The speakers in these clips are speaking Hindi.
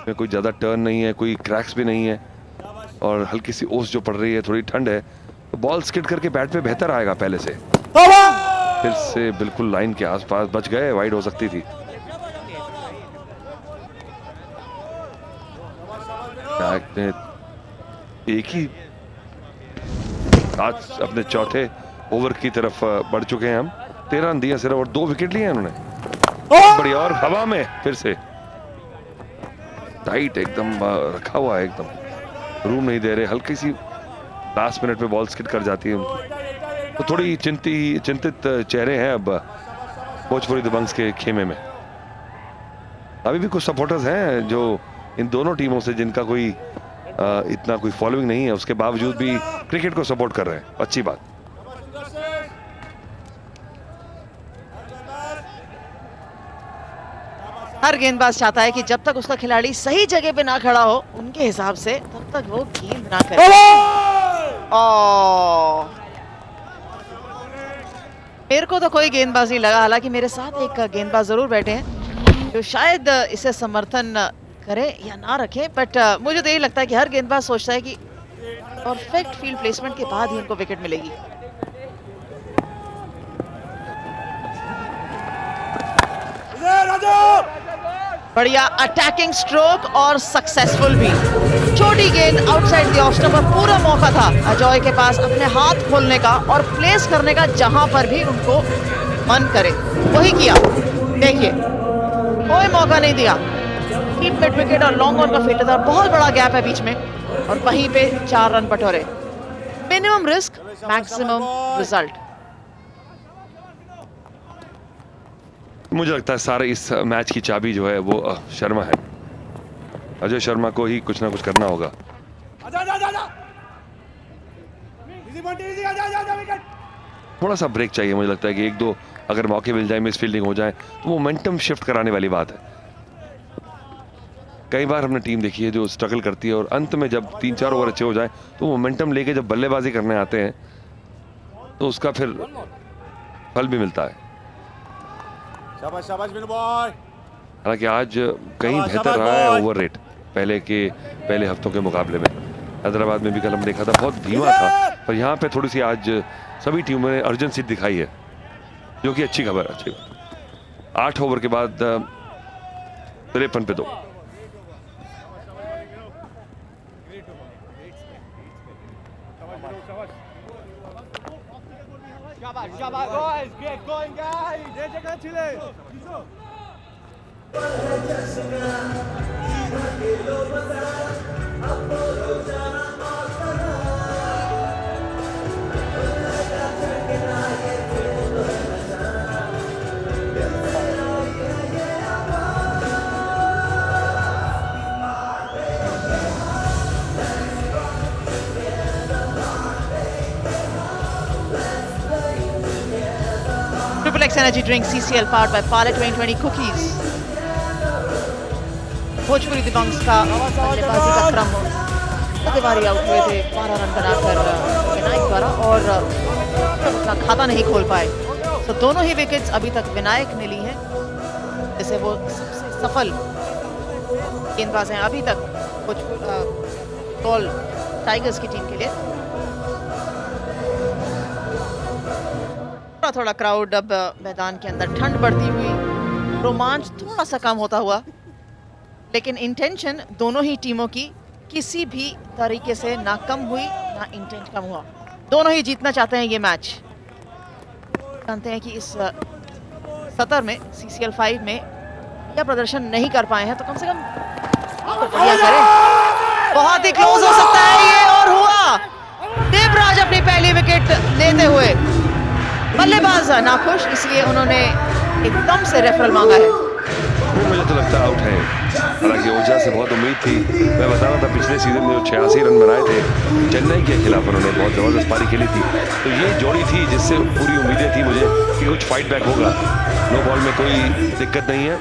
में कोई ज़्यादा टर्न नहीं है, कोई क्रैक्स भी नहीं है और हल्की सी ओस जो पड़ रही है, थोड़ी ठंड है, तो बॉल स्किड करके बैट पे बेहतर आएगा पहले से। फिर से बिल्कुल लाइन के आसपास बच गए, वाइड हो सकती थी। एक ही आज अपने चौथे ओवर की तरफ बढ़ चुके हैं हम। 13 रन दिए सिर्फ और 2 विकेट लिए हैं उन्होंने। बढ़िया, और हवा में फिर से टाइट एकदम रखा हुआ है, एकदम रूम नहीं दे रहे। हल्की सी लास्ट मिनट पे बॉल स्किड कर जाती है उनकी, तो थोड़ी चिंतित चेहरे हैं अब भोजपुरी दबंग्स के खेमे में। अभी भी कुछ सपोर्टर्स हैं जो इन दोनों टीमों से, जिनका कोई इतना कोई फॉलोइंग नहीं है, उसके बावजूद भी क्रिकेट को सपोर्ट कर रहे हैं। अच्छी बात। हर गेंदबाज चाहता है कि जब तक उसका खिलाड़ी सही जगह पे ना खड़ा हो उनके हिसाब से, तब तक वो गेंद ना करे। मेरे को तो कोई गेंदबाज नहीं लगा, हालांकि मेरे साथ एक गेंदबाज जरूर बैठे हैं जो शायद इसे समर्थन करे या ना रखे, बट मुझे तो यही लगता है कि हर गेंदबाज सोचता है कि परफेक्ट फील्ड प्लेसमेंट के बाद ही उनको विकेट मिलेगी। बढ़िया अटैकिंग स्ट्रोक और सक्सेसफुल भी। छोटी गेंद आउटसाइड द ऑफ स्टंप पर, पूरा मौका था अजय के पास अपने हाथ खोलने का और प्लेस करने का जहां पर भी उनको मन करे, वही किया। देखिए, कोई मौका नहीं दिया। डीप मिड विकेट और लॉन्ग ऑन का फील्ड था, बहुत बड़ा गैप है बीच में और वहीं पे 4 रन बटोरे। Minimum risk maximum result. मुझे लगता है सारे इस मैच की चाबी जो है वो शर्मा है। अजय शर्मा को ही कुछ ना कुछ करना होगा। थोड़ा सा ब्रेक चाहिए। मुझे लगता है कि 1-2 अगर मौके मिल जाए, मिस फील्डिंग हो जाए, तो वो मोमेंटम शिफ्ट कराने वाली बात है। कई बार हमने टीम देखी है जो स्ट्रगल करती है और अंत में जब 3-4 ओवर अच्छे हो जाए तो मोमेंटम लेके जब बल्लेबाजी करने आते हैं तो उसका फिर फल भी मिलता है। हालांकि आज कहीं बेहतर रहा है ओवर रेट पहले हफ्तों के मुकाबले में। हैदराबाद में भी कल हम देखा था बहुत धीमा था, पर यहाँ पे थोड़ी सी आज सभी टीमों ने अर्जेंसी दिखाई है, जो कि अच्छी खबर है। अच्छी 8 ओवर के बाद 53 पे 2। X Energy Drink CCL powered by Parle 2020 Cookies। Bhojpuri Dabanggs का बल्लेबाजी का क्रम, तिवारी आउट हुए थे 12 रन बनाकर विनायक द्वारा और अपना खाता नहीं खोल पाए। तो दोनों ही विकेट्स अभी तक विनायक ने ली हैं, जैसे वो सबसे सफल गेंदबाज हैं अभी तक भोजपुर टाइगर्स की टीम के लिए। थोड़ा क्राउड अब मैदान के अंदर, ठंड बढ़ती हुई, रोमांच थोड़ा सा कम होता हुआ, लेकिन इंटेंशन दोनों ही टीमों की किसी भी तरीके से ना कम हुई ना इंटेंट कम हुआ। दोनों ही जीतना चाहते हैं ये मैच। जानते हैं कि इस सत्र में CCL 5 में यह प्रदर्शन नहीं कर पाए हैं, तो कम से कम बढ़िया करें। बहुत ही क्लोज हो सकता है ये, और हुआ। देवराज अपनी पहली विकेट लेते हुए, बल्लेबाज नाखुश, इसलिए उन्होंने एकदम से रेफरल मांगा है। मुझे तो लगता है आउट है। हालांकि ओझा से बहुत उम्मीद थी। मैं बता रहा था पिछले सीजन में जो 86 रन बनाए थे चेन्नई के खिलाफ, उन्होंने बहुत जबरदस्त पारी खेली थी। तो ये जोड़ी थी जिससे पूरी उम्मीदें थी मुझे कि कुछ फाइट बैक होगा। नो बॉल में कोई दिक्कत नहीं है।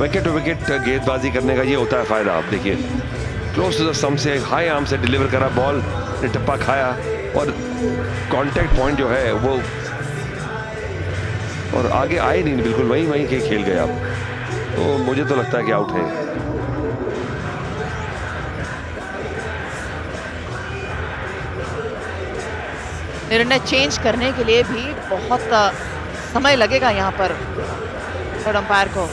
विकेट टू विकेट गेंदबाजी करने का ये होता है फायदा। आप देखिए, क्लोज टू द स्टंप से हाई आर्म से डिलीवर करा, बॉल ने टप्पा खाया और कॉन्टैक्ट पॉइंट जो है वो, और आगे आए नहीं, बिल्कुल वहीं के खेल गए आप। तो मुझे तो लगता है कि आउट है। निर्णय चेंज करने के लिए भी बहुत समय लगेगा यहाँ पर थर्ड अंपायर को।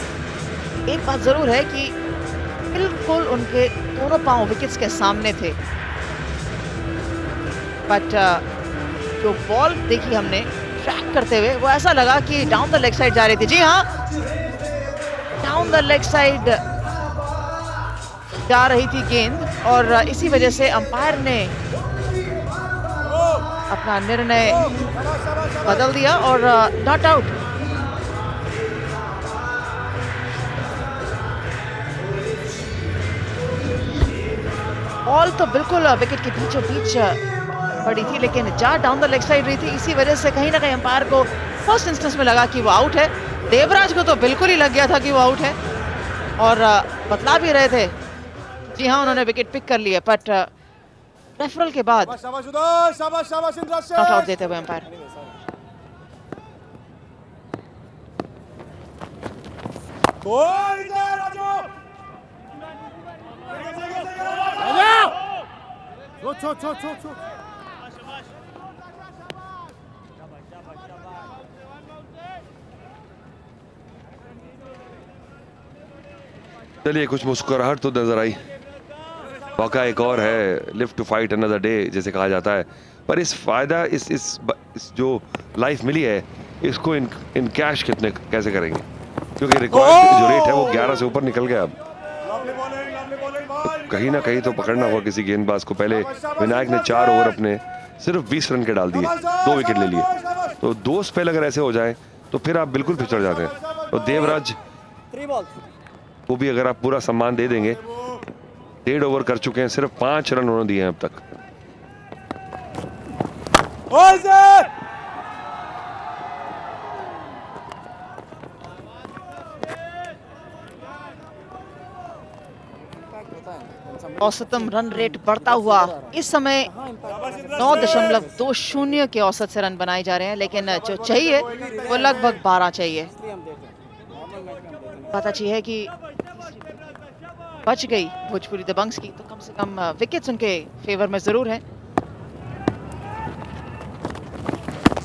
एक बात जरूर है कि बिल्कुल उनके दोनों पांव विकेट्स के सामने थे, बट जो बॉल देखी हमने ट्रैक करते हुए, वो ऐसा लगा कि डाउन द लेग साइड जा रही थी। जी हाँ, डाउन द लेग साइड जा रही थी गेंद, और इसी वजह से अंपायर ने अपना निर्णय बदल दिया और नॉट आउट। बॉल तो बिल्कुल विकेट के बीचों बीच पड़ी थी, लेकिन जा डाउन द लेग साइड रही थी, इसी वजह से कहीं ना कहीं अंपायर को फर्स्ट इंस्टेंस में लगा कि वो आउट है। देवराज को तो बिल्कुल ही लग गया था कि वो आउट है, और बतला भी रहे थे जी हाँ उन्होंने विकेट पिक कर लिया, बट रेफरल के बाद नॉट आउट देते हुए अंपायर। चलिए, कुछ मुस्कुराहट तो नजर आई। मौका एक और है, live to fight another day जैसे कहा जाता है, पर इस फायदा इस जो लाइफ मिली है इसको इन कैश कितने कैसे करेंगे, क्योंकि रिकॉर्ड जो रेट है वो 11 से ऊपर निकल गया। अब तो कहीं ना कहीं तो पकड़ना होगा किसी गेंदबाज को। पहले विनायक ने 4 ओवर अपने सिर्फ 20 रन के डाल दिए, 2 विकेट ले लिए, तो 2 स्पेल अगर ऐसे हो जाए तो फिर आप बिल्कुल पिछड़ जाते हैं। तो देवराज को भी अगर आप पूरा सम्मान दे देंगे, 1.5 ओवर कर चुके हैं, सिर्फ 5 रन उन्होंने दिए हैं अब तक। औसतम रन रेट बढ़ता हुआ इस समय 9.20 के औसत से रन बनाए जा रहे हैं, लेकिन जो चाहिए वो लगभग 12 चाहिए। बात अच्छी है कि बच गई भोजपुरी दबंग्स की, तो कम से कम विकेट्स उनके फेवर में जरूर है।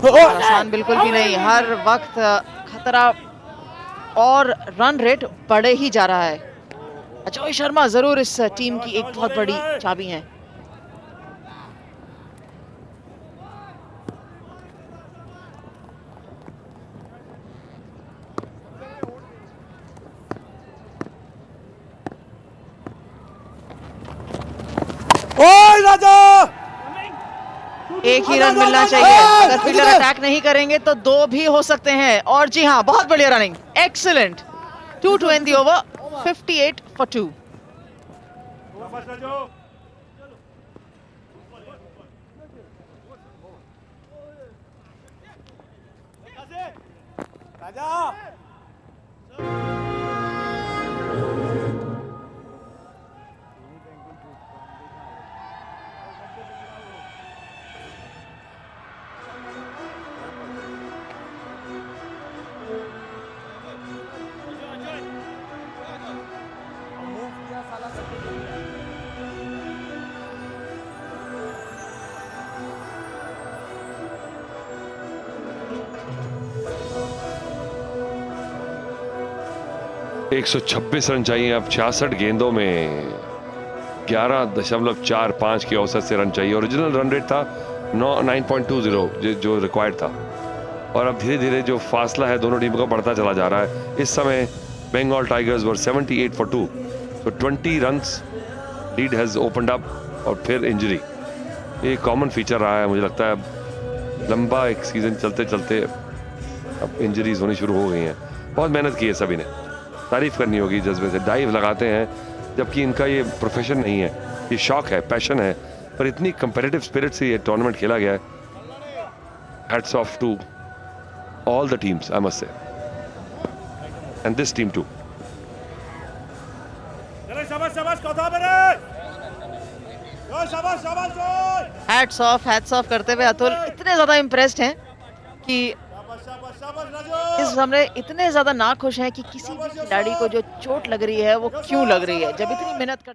आसान बिल्कुल भी नहीं, हर वक्त खतरा और रन रेट बढ़े ही जा रहा है। अजय शर्मा जरूर इस टीम की एक बहुत बड़ी चाबी है। एक ही रन मिलना चाहिए, अगर फील्डर अटैक नहीं करेंगे तो 2 भी हो सकते हैं। और जी हाँ, बहुत बढ़िया running, excellent, 2 to end the over, 58 for 2। एक 126 रन चाहिए अब 66 गेंदों में, 11.45 की औसत से रन चाहिए। ओरिजिनल रन रेट था 9.20 जो रिक्वायर्ड था, और अब धीरे धीरे जो फासला है दोनों टीमों का बढ़ता चला जा रहा है। इस समय बंगाल टाइगर्स वर 78 for 2, तो 20 runs lead has opened up, और फिर इंजरी, ये कॉमन फीचर रहा है। मुझे लगता है अब लंबा एक सीजन चलते चलते अब इंजरीज होनी शुरू हो गई हैं। बहुत मेहनत की है सभी ने, तारीफ करनी होगी, जज्बे से डाइव लगाते हैं, जबकि इनका ये प्रोफेशन नहीं है, ये शौक है, पैशन है, पर इतनी कंपेटिटिव स्पिरिट से ये टूर्नामेंट खेला गया है। Hats off to all the teams, I must say, and this team too. Hats off करते हुए अतुल इतने ज्यादा इम्प्रेस्ड हैं कि इस हमने इतने ज्यादा ना खुश हैं कि किसी भी खिलाड़ी को जो चोट लग रही है वो क्यों लग रही है, जब इतनी मेहनत कर